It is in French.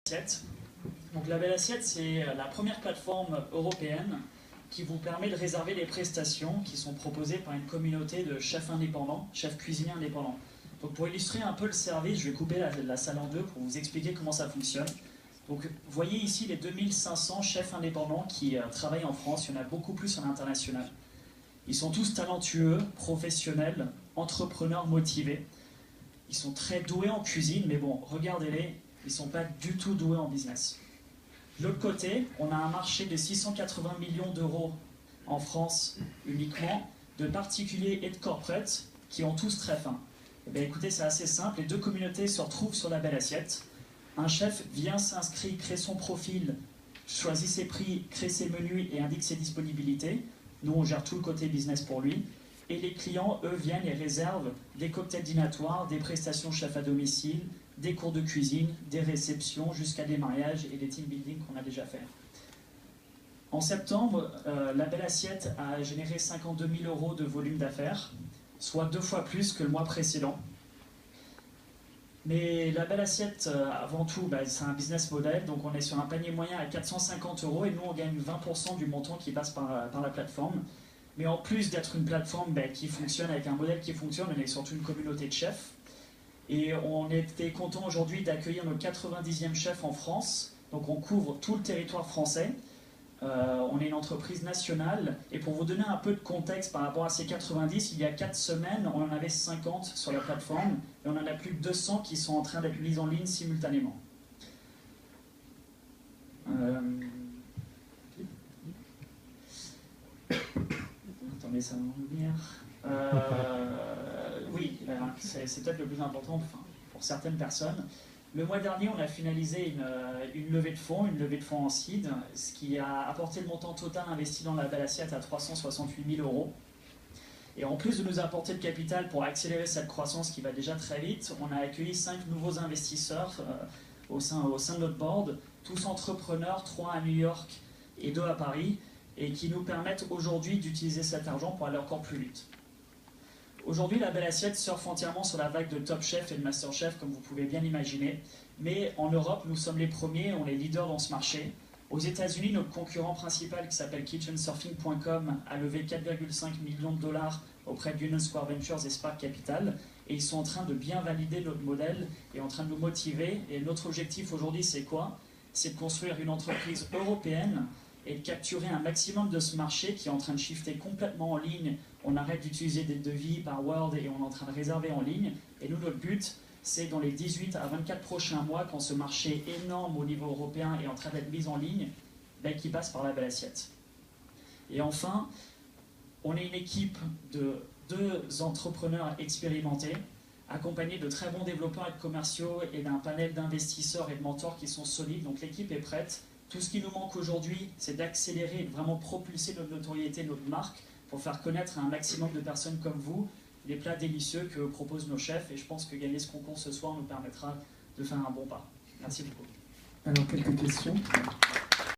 Assiette. Donc la Belle Assiette, c'est la première plateforme européenne qui vous permet de réserver les prestations qui sont proposées par une communauté de chefs indépendants, chefs cuisiniers indépendants. Donc pour illustrer un peu le service, je vais couper la salle en deux pour vous expliquer comment ça fonctionne. Donc vous voyez ici les 2500 chefs indépendants qui travaillent en France, il y en a beaucoup plus à l'international. Ils sont tous talentueux, professionnels, entrepreneurs motivés. Ils sont très doués en cuisine, mais bon, regardez-les, ils ne sont pas du tout doués en business. De l'autre côté, on a un marché de 680 millions d'euros en France uniquement, de particuliers et de corporates qui ont tous très faim. Eh bien, écoutez, c'est assez simple, les deux communautés se retrouvent sur la Belle Assiette. Un chef vient s'inscrire, crée son profil, choisit ses prix, crée ses menus et indique ses disponibilités. Nous, on gère tout le côté business pour lui. Et les clients, eux, viennent et réservent des cocktails dînatoires, des prestations chef à domicile, des cours de cuisine, des réceptions, jusqu'à des mariages et des team building qu'on a déjà fait. En septembre, la Belle Assiette a généré 52 000 € de volume d'affaires, soit 2 fois plus que le mois précédent. Mais la Belle Assiette, avant tout, c'est un business model, donc on est sur un panier moyen à 450 € et nous on gagne 20% du montant qui passe par la plateforme. Mais en plus d'être une plateforme qui fonctionne avec un modèle qui fonctionne, on est surtout une communauté de chefs. Et on était content aujourd'hui d'accueillir nos 90e chefs en France. Donc on couvre tout le territoire français. On est une entreprise nationale. Et pour vous donner un peu de contexte par rapport à ces 90, il y a 4 semaines, on en avait 50 sur la plateforme. Et on en a plus de 200 qui sont en train d'être mis en ligne simultanément. Attendez, ça va revenir. Oui, c'est peut-être le plus important pour certaines personnes. Le mois dernier, on a finalisé une levée de fonds en seed, ce qui a apporté le montant total investi dans la Belle Assiette à 368 000 €. Et en plus de nous apporter le capital pour accélérer cette croissance qui va déjà très vite, on a accueilli 5 nouveaux investisseurs au sein de notre board, tous entrepreneurs, 3 à New York et 2 à Paris, et qui nous permettent aujourd'hui d'utiliser cet argent pour aller encore plus vite. Aujourd'hui, la Belle Assiette surfe entièrement sur la vague de Top Chef et de Master Chef, comme vous pouvez bien l'imaginer. Mais en Europe, nous sommes les premiers, on est leaders dans ce marché. Aux États-Unis, notre concurrent principal, qui s'appelle kitchensurfing.com, a levé 4,5 millions de $ auprès d'Union Square Ventures et Spark Capital. Et ils sont en train de bien valider notre modèle et en train de nous motiver. Et notre objectif aujourd'hui, c'est quoi? C'est de construire une entreprise européenne et de capturer un maximum de ce marché qui est en train de shifter complètement en ligne. On arrête d'utiliser des devis par Word et on est en train de réserver en ligne. Et nous, notre but, c'est dans les 18 à 24 prochains mois, quand ce marché énorme au niveau européen est en train d'être mis en ligne, qui passe par la Belle Assiette. Et enfin, on est une équipe de 2 entrepreneurs expérimentés, accompagnés de très bons développeurs et de commerciaux et d'un panel d'investisseurs et de mentors qui sont solides. Donc l'équipe est prête. Tout ce qui nous manque aujourd'hui, c'est d'accélérer et de vraiment propulser notre notoriété, notre marque, pour faire connaître à un maximum de personnes comme vous les plats délicieux que proposent nos chefs. Et je pense que gagner ce concours ce soir nous permettra de faire un bon pas. Merci beaucoup. Alors, quelques questions.